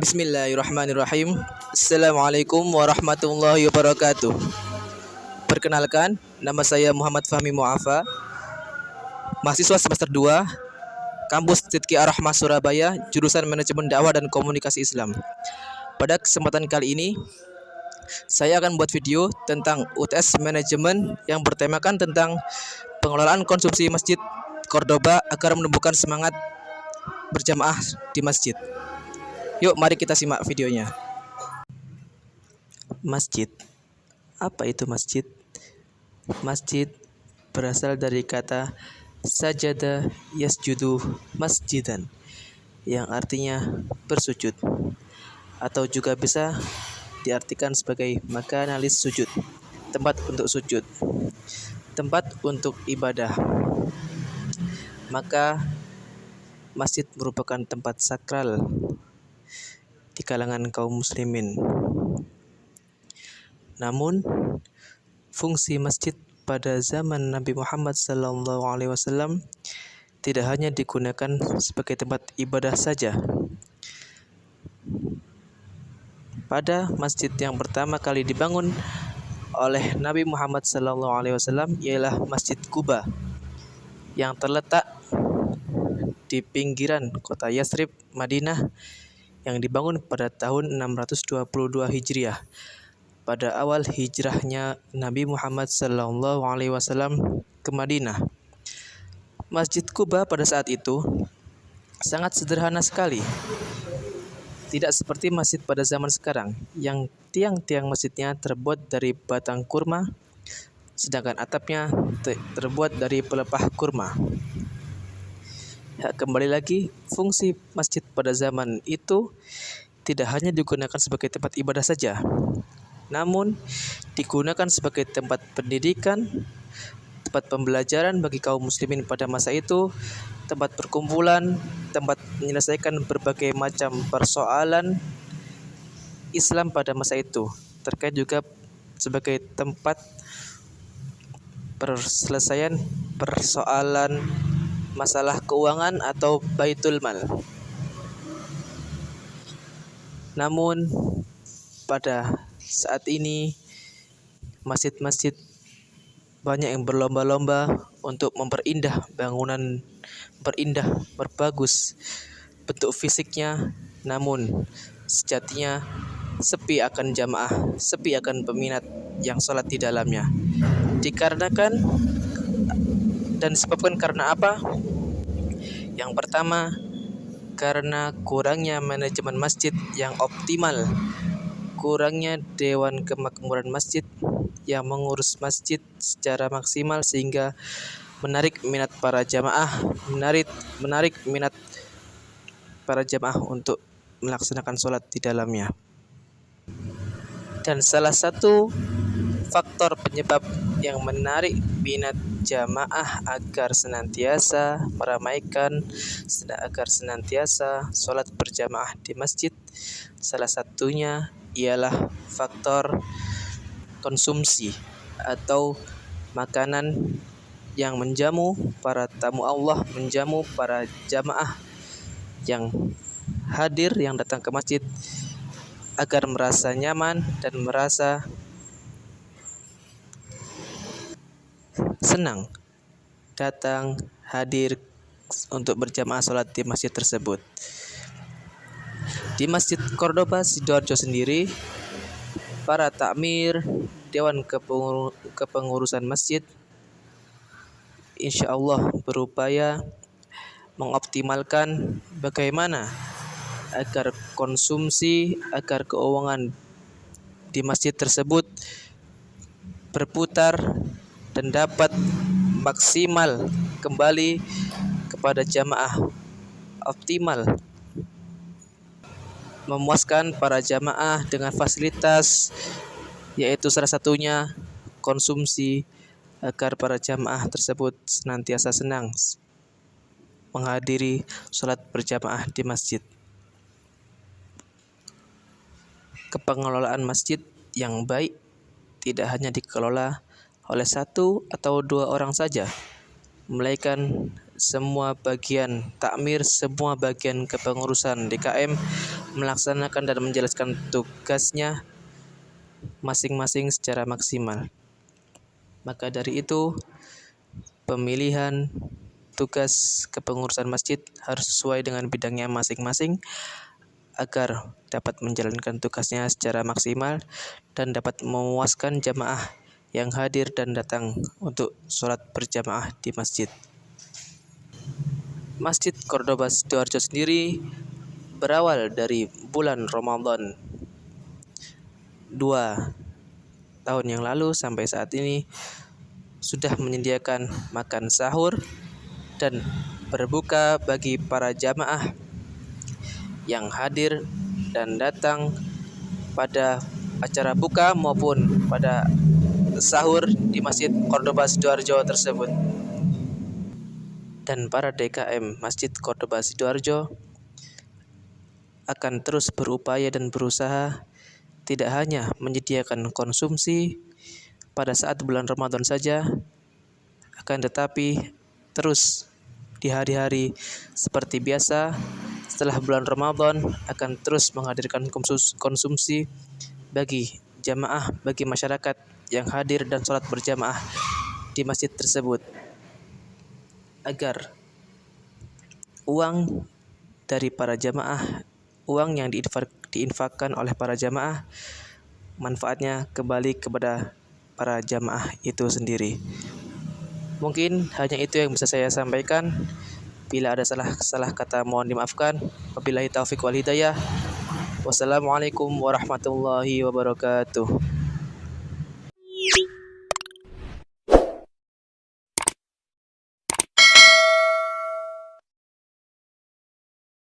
Bismillahirrahmanirrahim. Assalamualaikum warahmatullahi wabarakatuh. Perkenalkan, nama saya Muhammad Fahmi Mu'afa, mahasiswa semester 2, Kampus Tidki Ar-Rahmah Surabaya, jurusan Manajemen Dakwah dan Komunikasi Islam. Pada kesempatan kali ini, saya akan buat video tentang UTS Manajemen yang bertemakan tentang pengelolaan konsumsi masjid Cordoba agar menumbuhkan semangat berjamaah di masjid. Yuk, mari kita simak videonya. Masjid. Apa itu masjid? Masjid berasal dari kata sajada yasjudu masjidan, yang artinya bersujud, atau juga bisa diartikan sebagai makanalis sujud, tempat untuk sujud, tempat untuk ibadah. Maka masjid merupakan tempat sakral di kalangan kaum muslimin. Namun, fungsi masjid pada zaman Nabi Muhammad SAW tidak hanya digunakan sebagai tempat ibadah saja. Pada masjid yang pertama kali dibangun oleh Nabi Muhammad SAW ialah Masjid Quba yang terletak di pinggiran kota Yathrib, Madinah, yang dibangun pada tahun 622 Hijriah pada awal hijrahnya Nabi Muhammad SAW ke Madinah. Masjid Quba pada saat itu sangat sederhana sekali, tidak seperti masjid pada zaman sekarang yang tiang-tiang masjidnya terbuat dari batang kurma, sedangkan atapnya terbuat dari pelepah kurma. Ya, kembali lagi, fungsi masjid pada zaman itu tidak hanya digunakan sebagai tempat ibadah saja, namun digunakan sebagai tempat pendidikan, tempat pembelajaran bagi kaum muslimin pada masa itu, tempat perkumpulan, tempat menyelesaikan berbagai macam persoalan Islam pada masa itu, terkait juga sebagai tempat perselesaian persoalan masalah keuangan atau baitul mal. Namun pada saat ini masjid-masjid banyak yang berlomba-lomba untuk memperindah bangunan, berbagus bentuk fisiknya, namun sejatinya sepi akan jamaah, sepi akan peminat yang sholat di dalamnya. Dikarenakan dan disebabkan karena apa? Yang pertama, karena kurangnya manajemen masjid yang optimal, kurangnya dewan kemakmuran masjid yang mengurus masjid secara maksimal sehingga menarik minat para jamaah, menarik minat para jamaah untuk melaksanakan sholat di dalamnya. Dan salah satu faktor penyebab yang menarik minat jamaah agar senantiasa meramaikan, agar senantiasa sholat berjamaah di masjid, salah satunya ialah faktor konsumsi atau makanan yang menjamu para tamu Allah, menjamu para jamaah yang hadir, yang datang ke masjid agar merasa nyaman dan merasa senang datang hadir untuk berjamaah sholat di masjid tersebut. Di Masjid Cordoba Sidoarjo sendiri, para takmir, dewan kepengurusan masjid insya Allah berupaya mengoptimalkan bagaimana agar konsumsi, agar keuangan di masjid tersebut berputar dan dapat maksimal kembali kepada jamaah, optimal, memuaskan para jamaah dengan fasilitas, yaitu salah satunya konsumsi, agar para jamaah tersebut senantiasa senang menghadiri sholat berjamaah di masjid. Kepengelolaan masjid yang baik tidak hanya dikelola oleh satu atau dua orang saja, melainkan semua bagian takmir, semua bagian kepengurusan DKM melaksanakan dan menjelaskan tugasnya masing-masing secara maksimal. Maka dari itu, pemilihan tugas kepengurusan masjid harus sesuai dengan bidangnya masing-masing agar dapat menjalankan tugasnya secara maksimal dan dapat memuaskan jamaah yang hadir dan datang untuk sholat berjamaah di masjid. Masjid Cordoba Sidoarjo sendiri berawal dari bulan Ramadan 2 tahun yang lalu sampai saat ini sudah menyediakan makan sahur dan berbuka bagi para jamaah yang hadir dan datang pada acara buka maupun pada sahur di Masjid Cordoba Sidoarjo tersebut. Dan para DKM Masjid Cordoba Sidoarjo akan terus berupaya dan berusaha tidak hanya menyediakan konsumsi pada saat bulan Ramadan saja, akan tetapi terus di hari-hari seperti biasa setelah bulan Ramadan akan terus menghadirkan konsumsi bagi jamaah, bagi masyarakat yang hadir dan sholat berjamaah di masjid tersebut, agar uang dari para jamaah, uang yang diinfakkan oleh para jamaah, manfaatnya kembali kepada para jamaah itu sendiri. Mungkin hanya itu yang bisa saya sampaikan. Bila ada salah kata mohon dimaafkan. Wabillahi taufiq wal hidayah. Wassalamualaikum warahmatullahi wabarakatuh.